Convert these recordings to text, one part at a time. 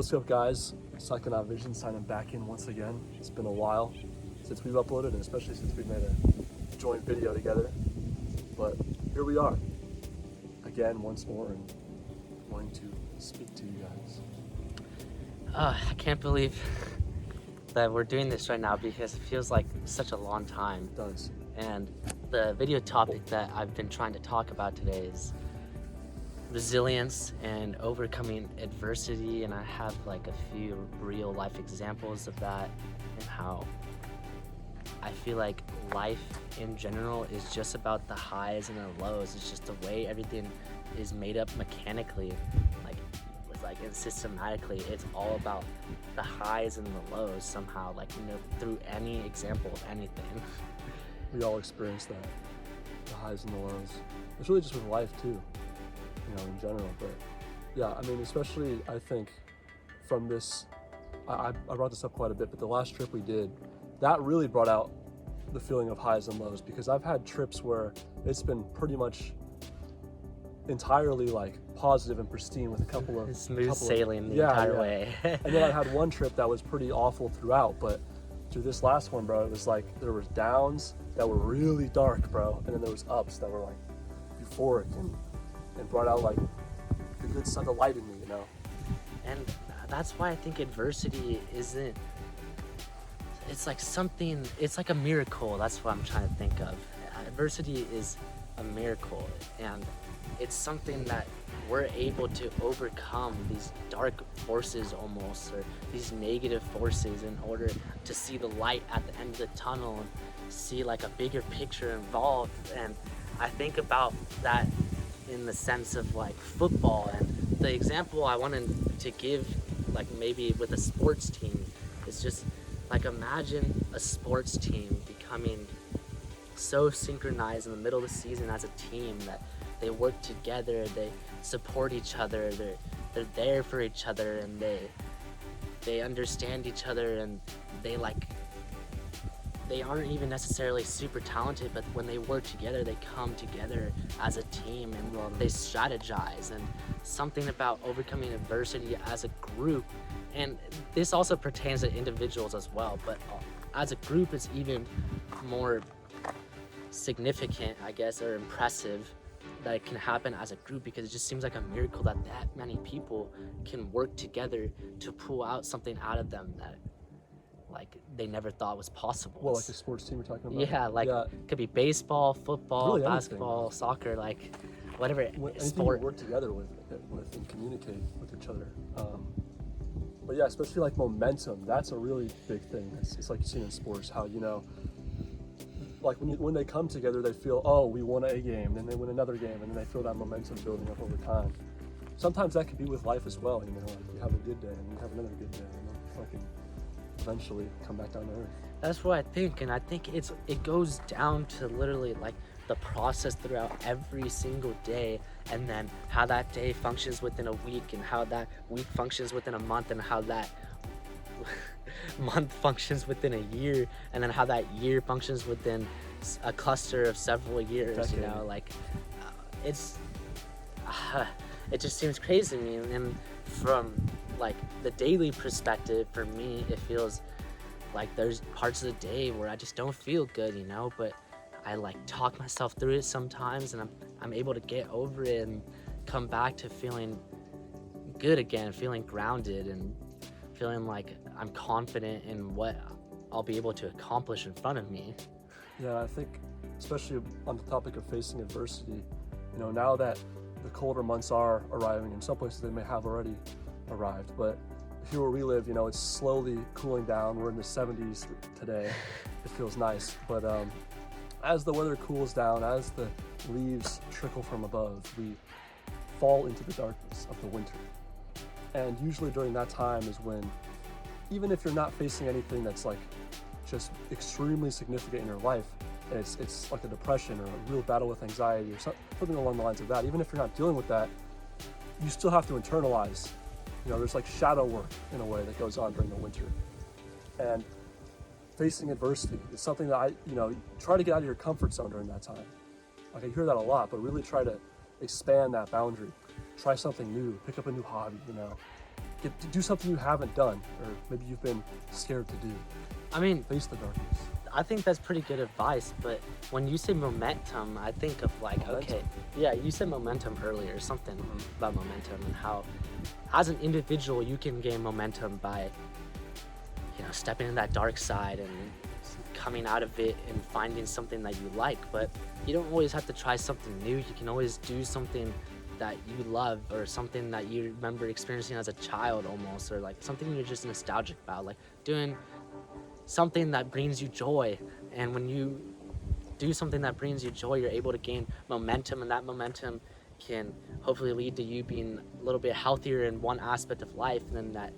What's up, guys? PSYCHONAUT Visions signing back in once again. It's been a while since we've uploaded, and especially since we've made a joint video together. But here we are, again, once more, and wanting to speak to you guys. I can't believe that we're doing this right now because it feels like such a long time. It does. And the video topic that I've been trying to talk about today is resilience and overcoming adversity, and I have like a few real life examples of that, and how I feel like life in general is just about the highs and the lows. It's just the way everything is made up mechanically, and systematically. It's all about the highs and the lows somehow, through any example of anything. We all experience that, the highs and the lows. It's really just with life too, in general. But yeah, I mean, especially I think from this, I brought this up quite a bit, but the last trip we did, that really brought out the feeling of highs and lows, because I've had trips where it's been pretty much entirely positive and pristine with a couple of smooth sailing the entire way. And then I had one trip that was pretty awful throughout, but through this last one, bro, it was there was downs that were really dark, bro, and then there was ups that were euphoric and brought out the good side, the light in me, And that's why I think adversity isn't, it's like a miracle. That's what I'm trying to think of. Adversity is a miracle, and it's something that we're able to overcome these dark forces almost, or these negative forces, in order to see the light at the end of the tunnel and see a bigger picture involved. And I think about that in the sense of football, and the example I wanted to give maybe with a sports team is just imagine a sports team becoming so synchronized in the middle of the season as a team that they work together, they support each other, they're there for each other, and they understand each other, and they aren't even necessarily super talented, but when they work together, they come together as a team and they strategize. And something about overcoming adversity as a group, and this also pertains to individuals as well, but as a group it's even more significant, I guess, or impressive that it can happen as a group, because it just seems like a miracle that many people can work together to pull out something out of them that they never thought was possible. Well, the sports team you're talking about? Yeah, it could be baseball, football, really basketball, anything, soccer, whatever sport. You work together with and communicate with each other. But yeah, especially momentum, that's a really big thing. It's like you've seen in sports, how when they come together, they feel, oh, we won a game, then they win another game, and then they feel that momentum building up over time. Sometimes that could be with life as well, you have a good day, and you have another good day, eventually come back down to earth. That's what I think, and I think it goes down to literally the process throughout every single day, and then how that day functions within a week, and how that week functions within a month, and how that month functions within a year, and then how that year functions within a cluster of several years. It just seems crazy to me. And from the daily perspective, for me, it feels there's parts of the day where I just don't feel good, but I talk myself through it sometimes, and I'm able to get over it and come back to feeling good again, feeling grounded, and feeling I'm confident in what I'll be able to accomplish in front of me. Yeah, I think especially on the topic of facing adversity, now that the colder months are arriving, in some places they may have already arrived, but here where we live, it's slowly cooling down. We're in the 70s today. It feels nice, but as the weather cools down, as the leaves trickle from above, we fall into the darkness of the winter. And usually during that time is when, even if you're not facing anything that's just extremely significant in your life, it's like a depression or a real battle with anxiety or something along the lines of that, even if you're not dealing with that, you still have to internalize. There's shadow work in a way that goes on during the winter. And facing adversity is something that I try to get out of your comfort zone during that time. I hear that a lot, but really try to expand that boundary. Try something new, pick up a new hobby, do something you haven't done, or maybe you've been scared to do. I mean, Face the darkness. I think that's pretty good advice, but when you say momentum, I think of like, okay, yeah, you said momentum earlier, something about momentum and how as an individual you can gain momentum by, you know, stepping in that dark side and coming out of it and finding something that you like. But you don't always have to try something new. You can always do something that you love, or something that you remember experiencing as a child almost, or like something you're just nostalgic about, like doing something that brings you joy. And when you do something that brings you joy, you're able to gain momentum, and that momentum can hopefully lead to you being a little bit healthier in one aspect of life. And then that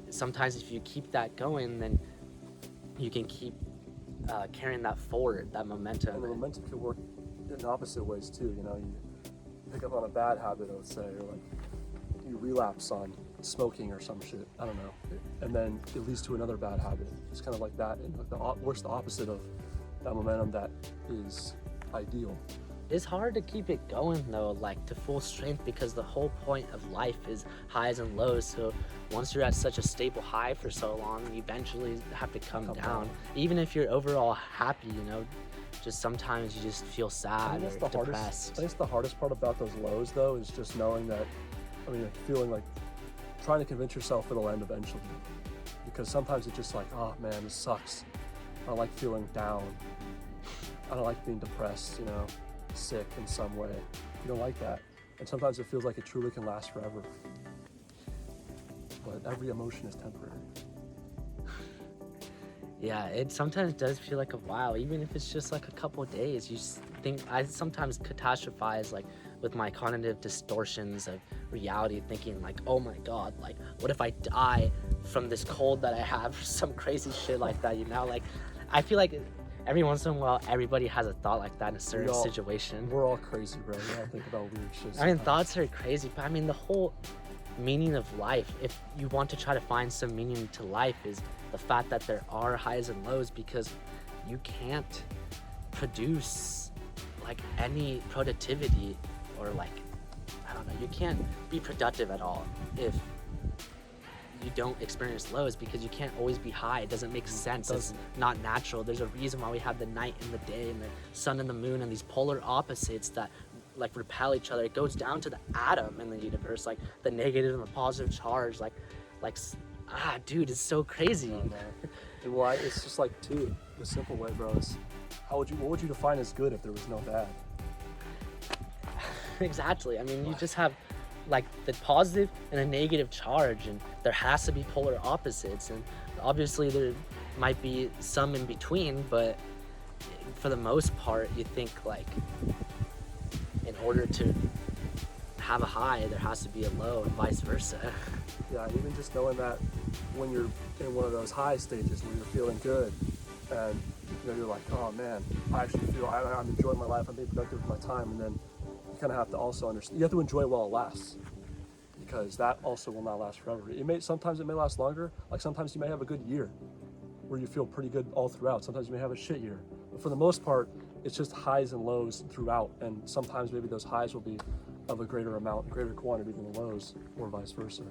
sometimes if you keep that going, then you can keep carrying that forward, that momentum. And the momentum can work in opposite ways too. You know, you pick up on a bad habit, let's say, or like you relapse on smoking or some shit, I don't know, and then it leads to another bad habit. It's kind of like that, and what's the opposite of that momentum that is ideal? It's hard to keep it going though, like to full strength, because the whole point of life is highs and lows. So once you're at such a stable high for so long, you eventually have to come down. Even if you're overall happy, you know, just sometimes you just feel sad or depressed. I guess the hardest part about those lows though is just knowing that, I mean, feeling like trying to convince yourself it'll end eventually. Because sometimes it's just like, oh man, this sucks. I don't like feeling down. I don't like being depressed, you know, sick in some way. You don't like that. And sometimes it feels like it truly can last forever. But every emotion is temporary. Yeah, it sometimes does feel like a while, even if it's just like a couple of days. You just think, I sometimes catastrophize like with my cognitive distortions of reality, thinking like, oh my God, like what if I die from this cold that I have, some crazy shit like that, you know? Like, I feel like every once in a while, everybody has a thought like that in a certain situation. We're all crazy, bro. We all think about weird shit sometimes. I mean, thoughts are crazy, but I mean, the whole meaning of life, if you want to try to find some meaning to life, is the fact that there are highs and lows, because you can't produce like any productivity, or like, I don't know, you can't be productive at all if you don't experience lows, because you can't always be high. It doesn't make sense. It's not natural. There's a reason why we have the night and the day and the sun and the moon and these polar opposites that like repel each other. It goes down to the atom in the universe, like the negative and the positive charge, dude, it's so crazy. Oh, man. Well, it's just like, too, the simple way, bro, is what would you define as good if there was no bad? Exactly. I mean, you just have like the positive and the negative charge, and there has to be polar opposites, and obviously there might be some in between, but for the most part, you think like in order to have a high, there has to be a low, and vice versa. Yeah, and even just knowing that when you're in one of those high stages where you're feeling good, and you know, you're like, oh man, I actually feel I'm enjoying my life, I'm being productive with my time, and then you kind of have to also understand, you have to enjoy it while it lasts, because that also will not last forever. Sometimes it may last longer. Like sometimes you may have a good year where you feel pretty good all throughout. Sometimes you may have a shit year, but for the most part, it's just highs and lows throughout. And sometimes maybe those highs will be of a greater amount, greater quantity than the lows, or vice versa.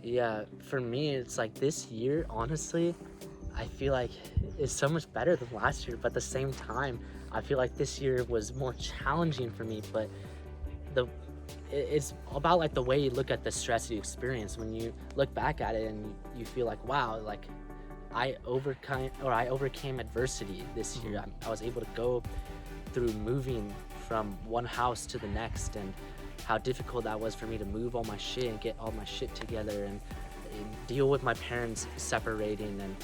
Yeah, for me, it's like this year, honestly, I feel like it's so much better than last year, but at the same time, I feel like this year was more challenging for me. But it's about like the way you look at the stress you experience. When you look back at it and you feel like, wow, like I overcame adversity this year. I was able to go through moving from one house to the next, and how difficult that was for me to move all my shit and get all my shit together, and deal with my parents separating. And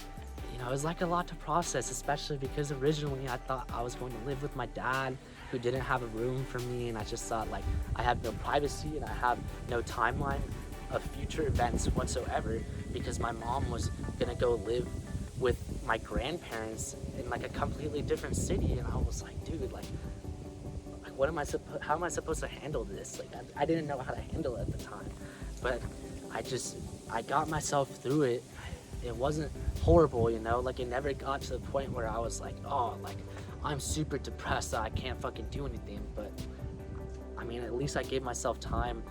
you know, it was like a lot to process, especially because originally I thought I was going to live with my dad, who didn't have a room for me, and I just thought like I have no privacy and I have no timeline of future events whatsoever, because my mom was gonna go live with my grandparents in like a completely different city. And I was like, dude, like how am I supposed to handle this? Like I didn't know how to handle it at the time, but I got myself through it. It wasn't horrible, you know, like it never got to the point where I was like, oh, like I'm super depressed that I can't fucking do anything. But I mean, at least I gave myself time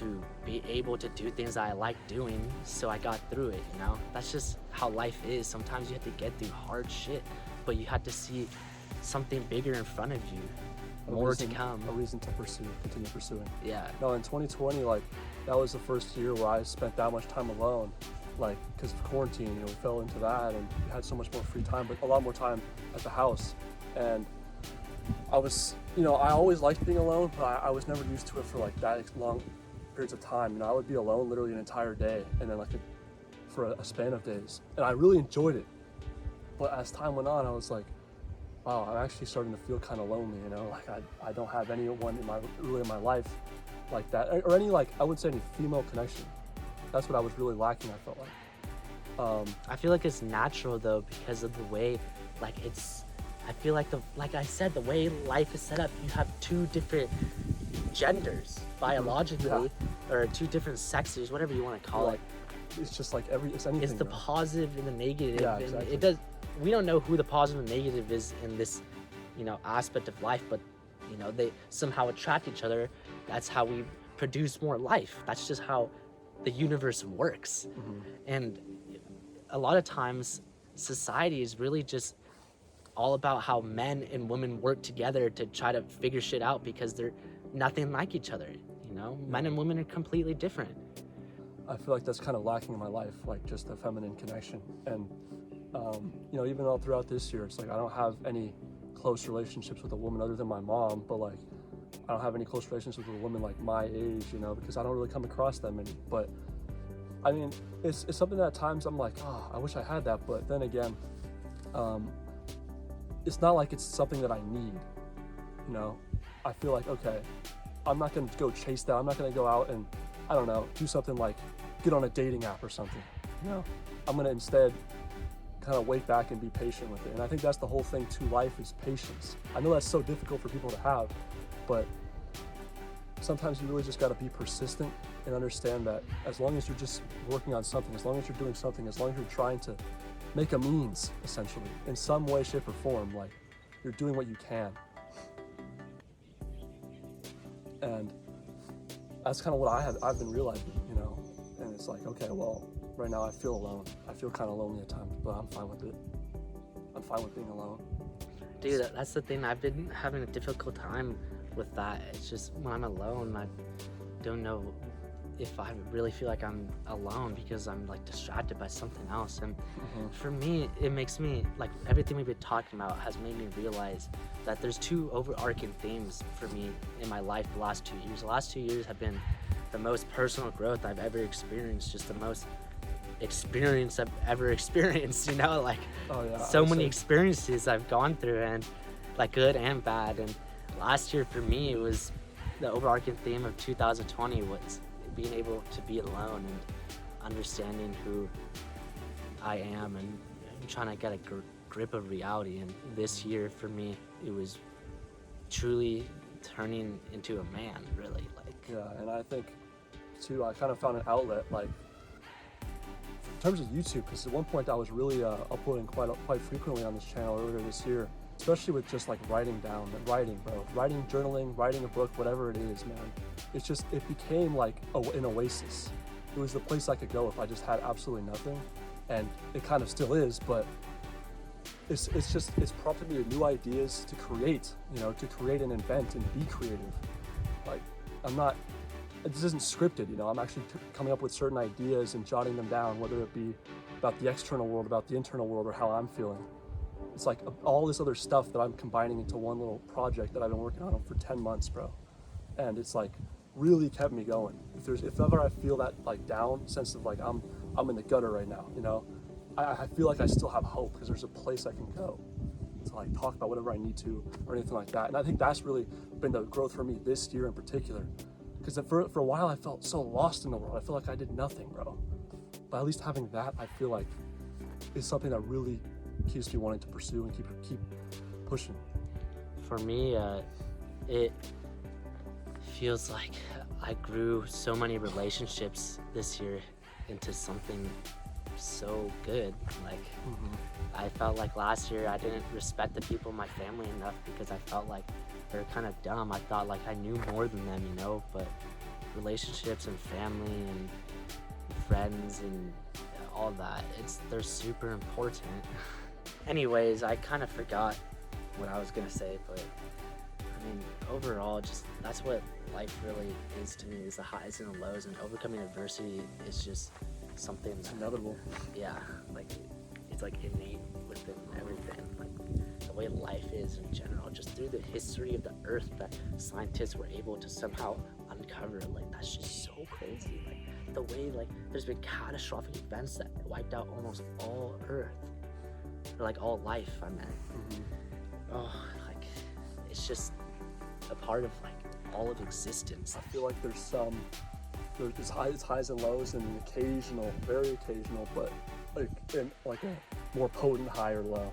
to be able to do things that I like doing, so I got through it, you know? That's just how life is. Sometimes you have to get through hard shit, but you have to see something bigger in front of you, more to come. A reason to continue pursuing. Yeah. No, in 2020, like, that was the first year where I spent that much time alone, like, because of quarantine, you know, we fell into that and we had so much more free time, but a lot more time at the house. And I was, you know, I always liked being alone, but I was never used to it for like that long periods of time. You know, I would be alone literally an entire day and then like for a span of days. And I really enjoyed it. But as time went on, I was like, wow, I'm actually starting to feel kind of lonely, you know, like I don't have anyone in my life like that, or any, like, I wouldn't say any female connection. That's what I was really lacking, I felt like. I feel like it's natural though, because of the way, like, I feel like like I said, the way life is set up, you have two different genders biologically, or two different sexes, whatever you want to call it. It's just like it's anything. It's the positive and the negative. Yeah, and exactly. We don't know who the positive and negative is in this, you know, aspect of life, but, you know, they somehow attract each other. That's how we produce more life. That's just how the universe works. And a lot of times society is really just all about how men and women work together to try to figure shit out, because they're nothing like each other, you know? Men and women are completely different. I feel like that's kind of lacking in my life, like just the feminine connection. And you know, even all throughout this year, it's like I don't have any close relationships with a woman other than my mom, but like I don't have any close relationships with a woman like my age, you know, because I don't really come across them any. But I mean, it's something that at times I'm like, oh, I wish I had that. But then again, it's not like it's something that I need, you know. I feel like, okay, I'm not going to go chase that. I'm not going to go out and, I don't know, do something like get on a dating app or something, you know. I'm going to instead kind of wait back and be patient with it. And I think that's the whole thing to life, is patience. I know that's so difficult for people to have, but sometimes you really just got to be persistent and understand that as long as you're just working on something, as long as you're doing something, as long as you're trying to make a means, essentially, in some way, shape, or form, like, you're doing what you can. And that's kind of what I've been realizing, you know. And it's like, okay, well, right now I feel alone. I feel kind of lonely at times, but I'm fine with it. I'm fine with being alone. Dude, that's the thing. I've been having a difficult time with that. It's just when I'm alone, I don't know if I really feel like I'm alone, because I'm like distracted by something else. And for me, it makes me, like, everything we've been talking about has made me realize that there's two overarching themes for me in my life the last 2 years. The last 2 years have been the most personal growth I've ever experienced, just the most experience I've ever experienced, you know, like, so many experiences I've gone through, and like good and bad. And last year for me, it was the overarching theme of 2020 was being able to be alone and understanding who I am and trying to get a grip of reality. And this year for me, it was truly turning into a man, really. Like, yeah, and I think too, I kind of found an outlet, like, in terms of YouTube, because at one point I was really uploading quite frequently on this channel earlier this year, especially with just like writing, journaling, writing a book, whatever it is, man. It's just, it became like an oasis. It was the place I could go if I just had absolutely nothing, and it kind of still is, but it's prompted me with new ideas to create, you know, to create and invent and be creative. Like, this isn't scripted, you know. I'm actually coming up with certain ideas and jotting them down, whether it be about the external world, about the internal world, or how I'm feeling. It's like all this other stuff that I'm combining into one little project that I've been working on for 10 months, bro. And it's like really kept me going. If ever I feel that like down sense of like I'm in the gutter right now, you know, I feel like I still have hope, because there's a place I can go to like talk about whatever I need to or anything like that. And I think that's really been the growth for me this year in particular. Because for a while I felt so lost in the world. I feel like I did nothing, bro. But at least having that, I feel like, is something that really keeps me wanting to pursue and keep pushing. For me, it feels like I grew so many relationships this year into something so good. Like, I felt like last year I didn't respect the people in my family enough, because I felt like they're kind of dumb. I thought like I knew more than them, you know, but relationships and family and friends and all that. They're super important. Anyways, I kind of forgot what I was gonna say, but I mean, overall, just that's what life really is to me, is the highs and the lows, and overcoming adversity is just something It's that, inevitable. yeah, like it's like innate within everything, like the way life is in general, just through the history of the earth that scientists were able to somehow uncover. Like, that's just so crazy. Like the way, like, there's been catastrophic events that wiped out almost all earth, or like all life, I meant. Oh, like, it's just a part of like all of existence. I feel like there's highs and lows, and an occasional, very occasional, but like a more potent high or low,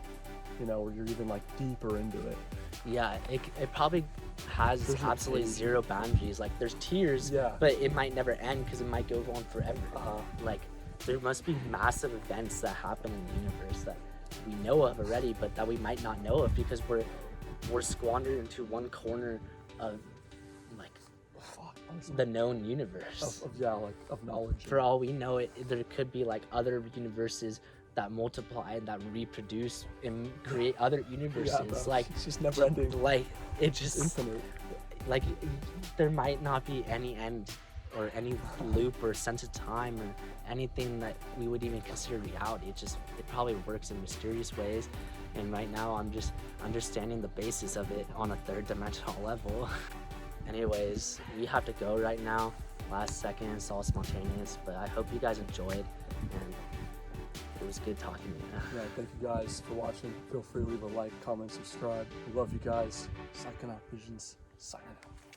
you know, where you're even like deeper into it. Yeah, it probably has There's an absolutely occasion. zero boundaries. Like, there's tears, Yeah. but it might never end because it might go on forever. Uh-huh. Like, there must be massive events that happen in the universe that we know of already, but that we might not know of because we're squandered into one corner of like the known universe. Of knowledge. For all we know, there could be like other universes that multiply and that reproduce and create other universes. bro. Like, It's just never ending. like it just Infinite. like there might not be any end or any loop or sense of time or anything that we would even consider reality. It probably works in mysterious ways, and right now I'm just understanding the basis of it on a third dimensional level. Anyways, we have to go right now. Last second, it's all spontaneous, but I hope you guys enjoyed, and it was good talking to you. Yeah, thank you guys for watching. Feel free to leave a like, comment, subscribe. We love you guys. PSYCHONAUT Visions, signing out.